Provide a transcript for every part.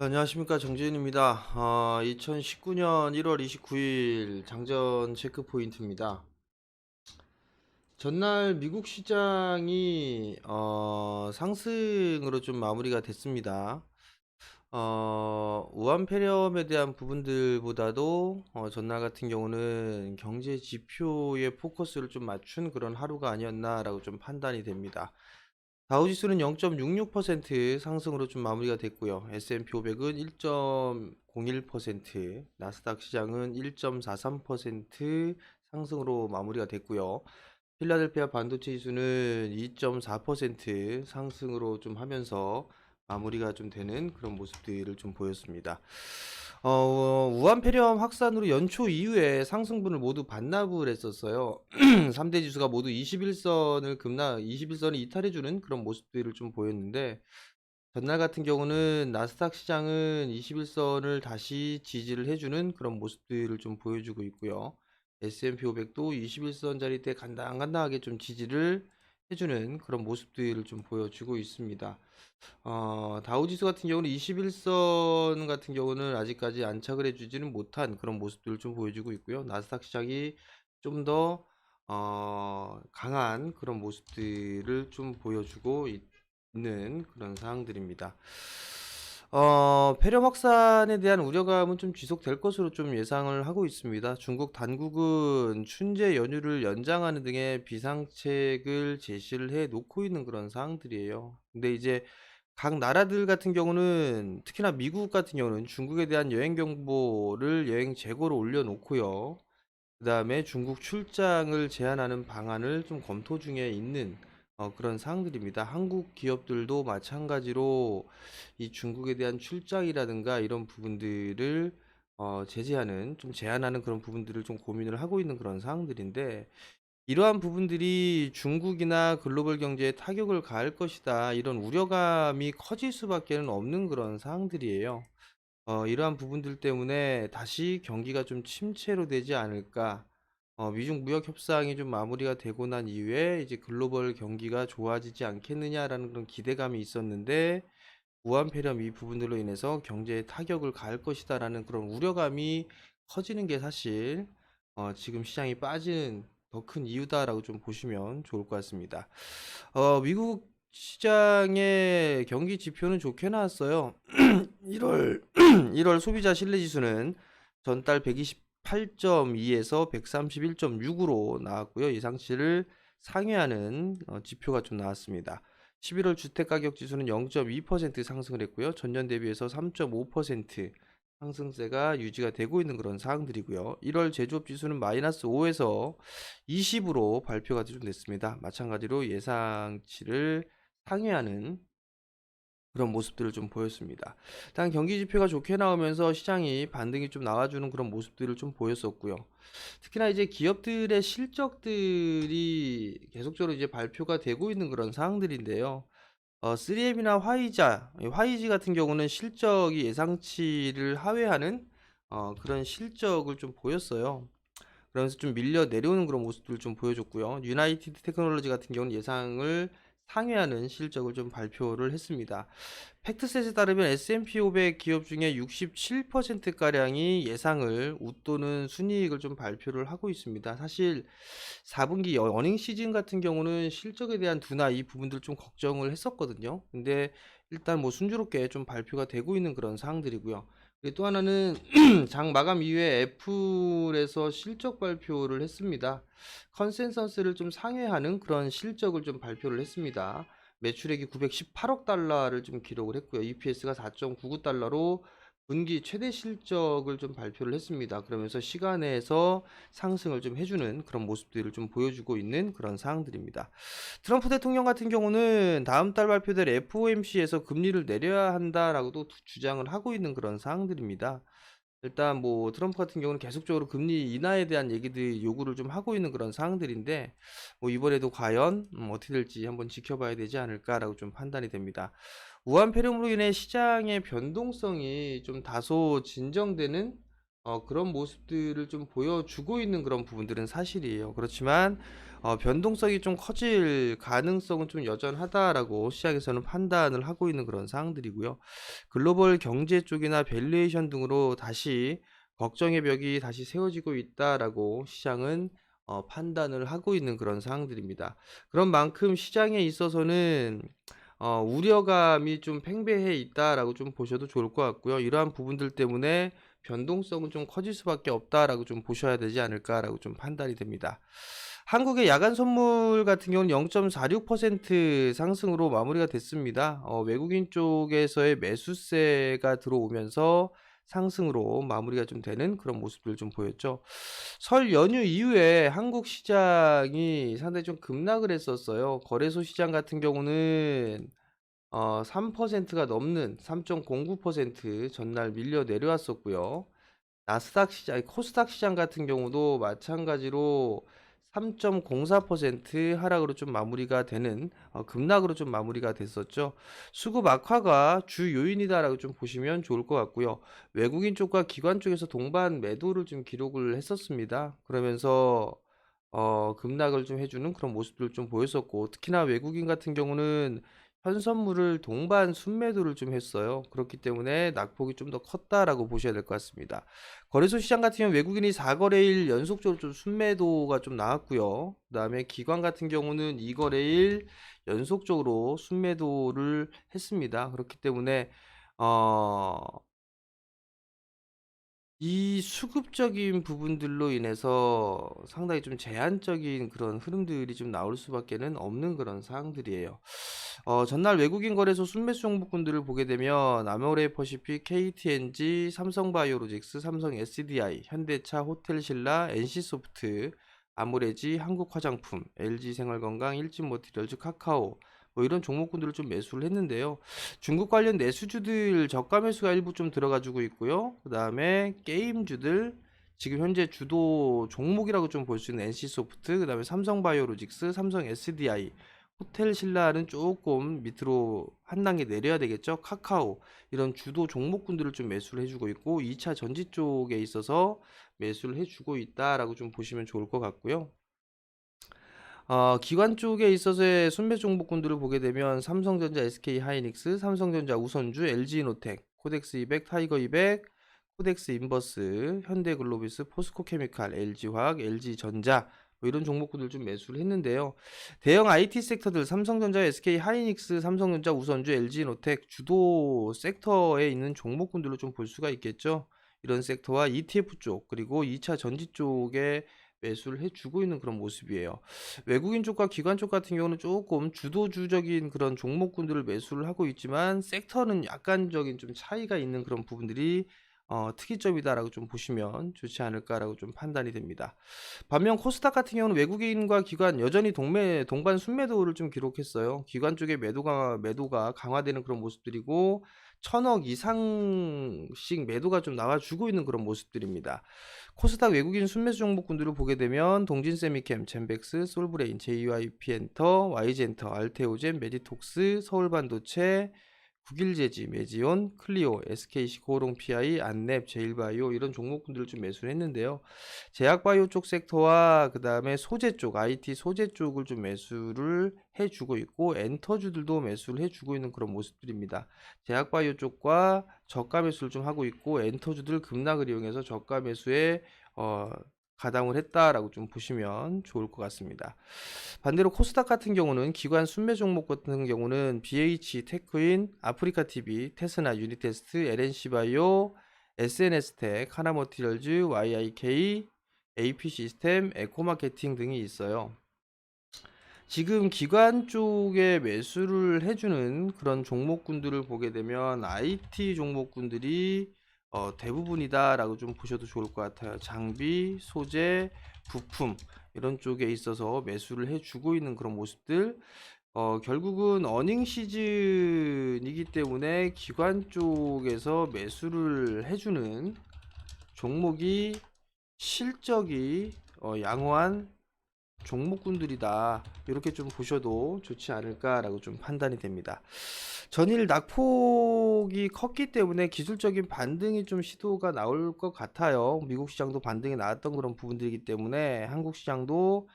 안녕하십니까, 정재윤입니다. 2019년 1월 29일 장전 체크 포인트입니다. 전날 미국 시장이 상승으로 좀 마무리가 됐습니다. 우한 폐렴에 대한 부분들보다도 전날 같은 경우는 경제 지표에 포커스를 좀 맞춘 그런 하루가 아니었나라고 좀 판단이 됩니다. 다우지수는 0.66% 상승으로 좀 마무리가 됐고요. S&P 500은 1.01%, 나스닥 시장은 1.43% 상승으로 마무리가 됐고요. 필라델피아 반도체 지수는 2.4% 상승으로 좀 하면서 마무리가 좀 되는 그런 모습들을 좀 보였습니다. 우한 폐렴 확산으로 연초 이후에 상승분을 모두 반납을 했었어요. 3대 지수가 모두 21선을 이탈해주는 그런 모습들을 좀 보였는데, 전날 같은 경우는 나스닥 시장은 21선을 다시 지지를 해주는 그런 모습들을 좀 보여주고 있고요. S&P 500도 21선 자리대 간당간당하게 좀 지지를 해주는 그런 모습들을 좀 보여주고 있습니다. 다우지수 같은 경우는 21선 같은 경우는 아직까지 안착을 해주지는 못한 그런 모습들을 좀 보여주고 있고요. 나스닥 시장이 좀 더 강한 그런 모습들을 좀 보여주고 있는 그런 상황들입니다. 폐렴 확산에 대한 우려감은 좀 지속될 것으로 좀 예상을 하고 있습니다. 중국 당국은 춘제 연휴를 연장하는 등의 비상책을 제시를 해 놓고 있는 그런 상황들이에요. 근데 이제 각 나라들 같은 경우는, 특히나 미국 같은 경우는 중국에 대한 여행 경보를 여행 재고로 올려놓고요. 그 다음에 중국 출장을 제한하는 방안을 좀 검토 중에 있는 그런 사항들입니다. 한국 기업들도 마찬가지로 이 중국에 대한 출장이라든가 이런 부분들을 제재하는, 좀 제한하는 그런 부분들을 좀 고민을 하고 있는 그런 사항들인데, 이러한 부분들이 중국이나 글로벌 경제에 타격을 가할 것이다, 이런 우려감이 커질 수밖에 없는 그런 사항들이에요. 이러한 부분들 때문에 다시 경기가 좀 침체로 되지 않을까. 미중 무역 협상이 좀 마무리가 되고 난 이후에 이제 글로벌 경기가 좋아지지 않겠느냐라는 그런 기대감이 있었는데, 우한 폐렴 이 부분들로 인해서 경제에 타격을 가할 것이다라는 그런 우려감이 커지는 게 사실 지금 시장이 빠지는 더 큰 이유다라고 좀 보시면 좋을 것 같습니다. 미국 시장의 경기 지표는 좋게 나왔어요. 1월 1월 소비자 신뢰 지수는 전달 128.2에서 131.6으로 나왔고요. 예상치를 상회하는 지표가 좀 나왔습니다. 11월 주택 가격 지수는 0.2% 상승을 했고요. 전년 대비해서 3.5% 상승세가 유지가 되고 있는 그런 사항들이고요. 1월 제조업 지수는 마이너스 5에서 20으로 발표가 좀 됐습니다. 마찬가지로 예상치를 상회하는 그런 모습들을 좀 보였습니다. 일단 경기 지표가 좋게 나오면서 시장이 반등이 좀 나와주는 그런 모습들을 좀 보였었고요. 특히나 이제 기업들의 실적들이 계속적으로 이제 발표가 되고 있는 그런 상황들인데요. 3M이나 화이지 같은 경우는 실적이 예상치를 하회하는 그런 실적을 좀 보였어요. 그러면서 좀 밀려 내려오는 그런 모습들을 좀 보여줬고요. 유나이티드 테크놀로지 같은 경우는 예상을 상회하는 실적을 좀 발표를 했습니다. 팩트셋에 따르면 S&P 500 기업 중에 67%가량이 예상을 웃도는 순이익을 좀 발표를 하고 있습니다. 사실 4분기 어닝 시즌 같은 경우는 실적에 대한 둔화 이 부분들 좀 걱정을 했었거든요. 근데 일단 뭐 순조롭게 좀 발표가 되고 있는 그런 사항들이고요. 그리고 또 하나는 장 마감 이후에 애플에서 실적 발표를 했습니다. 컨센서스를 좀 상회하는 그런 실적을 좀 발표를 했습니다. 매출액이 918억 달러를 좀 기록을 했고요. EPS가 4.99달러로 분기 최대 실적을 좀 발표를 했습니다. 그러면서 시간에서 상승을 좀 해주는 그런 모습들을 좀 보여주고 있는 그런 사항들입니다. 트럼프 대통령 같은 경우는 다음 달 발표될 FOMC에서 금리를 내려야 한다라고도 주장을 하고 있는 그런 사항들입니다. 일단 뭐 트럼프 같은 경우는 계속적으로 금리 인하에 대한 얘기들 요구를 좀 하고 있는 그런 상황들인데, 뭐 이번에도 과연 어떻게 될지 한번 지켜봐야 되지 않을까라고 좀 판단이 됩니다. 우한 폐렴으로 인해 시장의 변동성이 좀 다소 진정되는 그런 모습들을 좀 보여주고 있는 그런 부분들은 사실이에요. 그렇지만 변동성이 좀 커질 가능성은 좀 여전하다라고 시장에서는 판단을 하고 있는 그런 사항들이고요. 글로벌 경제 쪽이나 밸류에이션 등으로 다시 걱정의 벽이 다시 세워지고 있다라고 시장은 판단을 하고 있는 그런 사항들입니다. 그런 만큼 시장에 있어서는 우려감이 좀 팽배해 있다라고 좀 보셔도 좋을 것 같고요. 이러한 부분들 때문에 변동성은 좀 커질 수밖에 없다라고 좀 보셔야 되지 않을까라고 좀 판단이 됩니다. 한국의 야간 선물 같은 경우는 0.46% 상승으로 마무리가 됐습니다. 외국인 쪽에서의 매수세가 들어오면서 상승으로 마무리가 좀 되는 그런 모습들 좀 보였죠. 설 연휴 이후에 한국 시장이 상당히 좀 급락을 했었어요. 거래소 시장 같은 경우는 3%가 넘는 3.09% 전날 밀려 내려왔었고요. 나스닥 시장, 아니, 코스닥 시장 같은 경우도 마찬가지로 3.04% 하락으로 좀 마무리가 되는 급락으로 좀 마무리가 됐었죠. 수급 악화가 주 요인이다라고 좀 보시면 좋을 것 같고요. 외국인 쪽과 기관 쪽에서 동반 매도를 좀 기록을 했었습니다. 그러면서 급락을 좀 해주는 그런 모습들을 좀 보였었고, 특히나 외국인 같은 경우는 현선물을 동반 순매도를 좀 했어요. 그렇기 때문에 낙폭이 좀 더 컸다라고 보셔야 될 것 같습니다. 거래소 시장 같은 경우 외국인이 4거래일 연속적으로 좀 순매도가 좀 나왔고요. 그다음에 기관 같은 경우는 2거래일 연속적으로 순매도를 했습니다. 그렇기 때문에 어, 이 수급적인 부분들로 인해서 상당히 좀 제한적인 그런 흐름들이 좀 나올 수밖에는 없는 그런 사항들이에요. 전날 외국인 거래소 순매수 종목군들을 보게 되면 아모레퍼시픽, KTNG, 삼성바이오로직스, 삼성 SDI, 현대차, 호텔신라, NC소프트, 아모레지, 한국화장품, LG생활건강, 일진모티리얼즈, 카카오 뭐 이런 종목군들을 좀 매수를 했는데요. 중국 관련 내수주들 저가 매수가 일부 좀 들어가지고 있고요. 그 다음에 게임주들 지금 현재 주도 종목이라고 좀 볼 수 있는 NC소프트, 그 다음에 삼성바이오로직스, 삼성 SDI, 호텔신라는 조금 밑으로 한 단계 내려야 되겠죠. 카카오 이런 주도 종목군들을 좀 매수를 해주고 있고 2차 전지 쪽에 있어서 매수를 해주고 있다라고 좀 보시면 좋을 것 같고요. 기관 쪽에 있어서의 순매 종목군들을 보게 되면 삼성전자, SK하이닉스, 삼성전자, 우선주, LG노텍, 코덱스 200, 타이거 200, 코덱스 인버스, 현대글로비스, 포스코케미칼, LG화학, LG전자 뭐 이런 종목군들 좀 매수를 했는데요. 대형 IT 섹터들 삼성전자, SK하이닉스, 삼성전자, 우선주, LG노텍 주도 섹터에 있는 종목군들로 좀 볼 수가 있겠죠. 이런 섹터와 ETF 쪽 그리고 2차 전지 쪽에 매수를 해주고 있는 그런 모습이에요. 외국인 쪽과 기관 쪽 같은 경우는 조금 주도주적인 그런 종목군들을 매수를 하고 있지만 섹터는 약간적인 좀 차이가 있는 그런 부분들이 특이점이다라고 좀 보시면 좋지 않을까라고 좀 판단이 됩니다. 반면 코스닥 같은 경우는 외국인과 기관 여전히 동반 순매도를 좀 기록했어요. 기관 쪽의 매도가 강화되는 그런 모습들이고 1,000억 이상씩 매도가 좀 나와주고 있는 그런 모습들입니다. 코스닥 외국인 순매수 종목군들을 보게 되면 동진세미캠, 젠백스, 솔브레인, JYP엔터, YG엔터, 알테오젠, 메디톡스, 서울반도체, 국일제지, 메지온, 클리오, SKC, 고롱PI, 안랩, 제일바이오 이런 종목군들을 좀 매수를 했는데요. 제약바이오 쪽 섹터와 그 다음에 소재 쪽, IT 소재 쪽을 좀 매수를 해주고 있고 엔터주들도 매수를 해주고 있는 그런 모습들입니다. 제약바이오 쪽과 저가 매수를 좀 하고 있고 엔터주들 급락을 이용해서 저가 매수에 가담을 했다라고 좀 보시면 좋을 것 같습니다. 반대로 코스닥 같은 경우는 기관 순매 종목 같은 경우는 BH, 테크인, 아프리카TV, 테스나, 유니테스트, LNC바이오, SNS텍, 하나머티리얼즈, YIK, AP시스템, 에코마케팅 등이 있어요. 지금 기관 쪽에 매수를 해주는 그런 종목군들을 보게 되면 IT 종목군들이 대부분이다라고 좀 보셔도 좋을 것 같아요. 장비, 소재, 부품 이런 쪽에 있어서 매수를 해주고 있는 그런 모습들. 결국은 어닝 시즌이기 때문에 기관 쪽에서 매수를 해주는 종목이 실적이 양호한 종목군들이다. 이렇게 좀 보셔도 좋지 않을까라고 좀 판단이 됩니다. 전일 낙폭이 컸기 때문에 기술적인 반등이 좀 시도가 나올 것 같아요. 미국 시장도 반등이 나왔던 그런 부분들이기 때문에 한국 시장도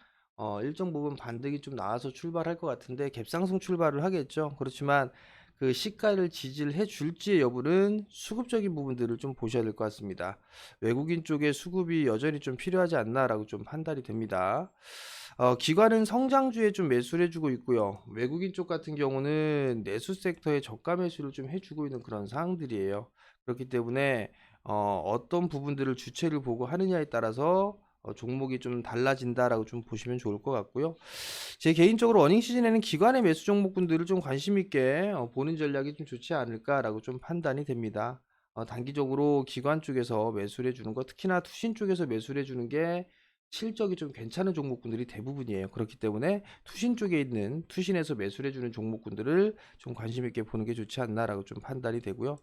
일정 부분 반등이 좀 나와서 출발할 것 같은데 갭상승 출발을 하겠죠. 그렇지만 그 시가를 지지해 줄지의 여부는 수급적인 부분들을 좀 보셔야 될 것 같습니다. 외국인 쪽에 수급이 여전히 좀 필요하지 않나라고 좀 판단이 됩니다. 기관은 성장주에 좀 매수를 해주고 있고요. 외국인 쪽 같은 경우는 내수 섹터에 저가 매수를 좀 해주고 있는 그런 상황들이에요. 그렇기 때문에 어떤 부분들을 주체를 보고 하느냐에 따라서 종목이 좀 달라진다라고 좀 보시면 좋을 것 같고요. 제 개인적으로 어닝 시즌에는 기관의 매수 종목군들을 좀 관심 있게 보는 전략이 좀 좋지 않을까라고 좀 판단이 됩니다. 단기적으로 기관 쪽에서 매수를 해주는 거, 특히나 투신 쪽에서 매수를 해주는 게 실적이 좀 괜찮은 종목군들이 대부분이에요. 그렇기 때문에 투신 쪽에 있는 투신에서 매수를 해주는 종목군들을 좀 관심 있게 보는 게 좋지 않나라고 좀 판단이 되고요.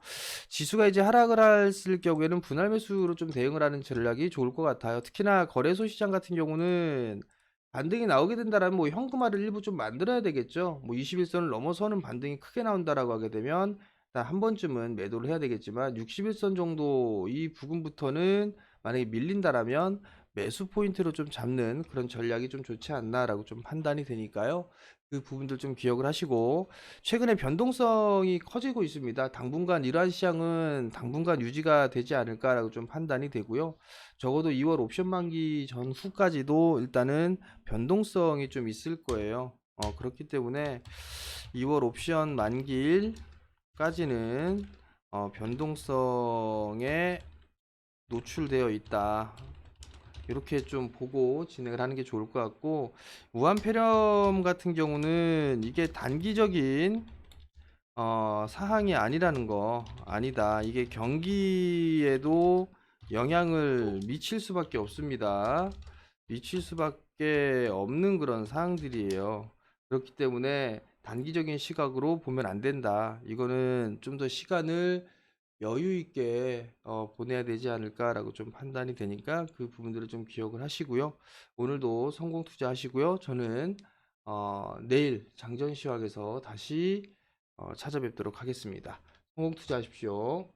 지수가 이제 하락을 했을 경우에는 분할 매수로 좀 대응을 하는 전략이 좋을 것 같아요. 특히나 거래소 시장 같은 경우는 반등이 나오게 된다라면 뭐 현금화를 일부 좀 만들어야 되겠죠. 뭐 21선을 넘어서는 반등이 크게 나온다라고 하게 되면 일단 한 번쯤은 매도를 해야 되겠지만 61선 정도 이 부근부터는 만약에 밀린다라면 매수 포인트로 좀 잡는 그런 전략이 좀 좋지 않나라고 좀 판단이 되니까요. 그 부분들 좀 기억을 하시고 최근에 변동성이 커지고 있습니다. 당분간 이러한 시장은 당분간 유지가 되지 않을까라고 좀 판단이 되고요. 적어도 2월 옵션 만기 전후까지도 일단은 변동성이 좀 있을 거예요. 그렇기 때문에 2월 옵션 만기일까지는 변동성에 노출되어 있다. 이렇게 좀 보고 진행을 하는 게 좋을 것 같고 우한폐렴 같은 경우는 이게 단기적인 사항이 아니라는 거 아니다. 이게 경기에도 영향을 미칠 수밖에 없습니다. 미칠 수밖에 없는 그런 사항들이에요. 그렇기 때문에 단기적인 시각으로 보면 안 된다. 이거는 좀 더 시간을 여유 있게 보내야 되지 않을까라고 좀 판단이 되니까 그 부분들을 좀 기억을 하시고요. 오늘도 성공 투자하시고요. 저는 내일 장전 시황에서 다시 찾아뵙도록 하겠습니다. 성공 투자하십시오.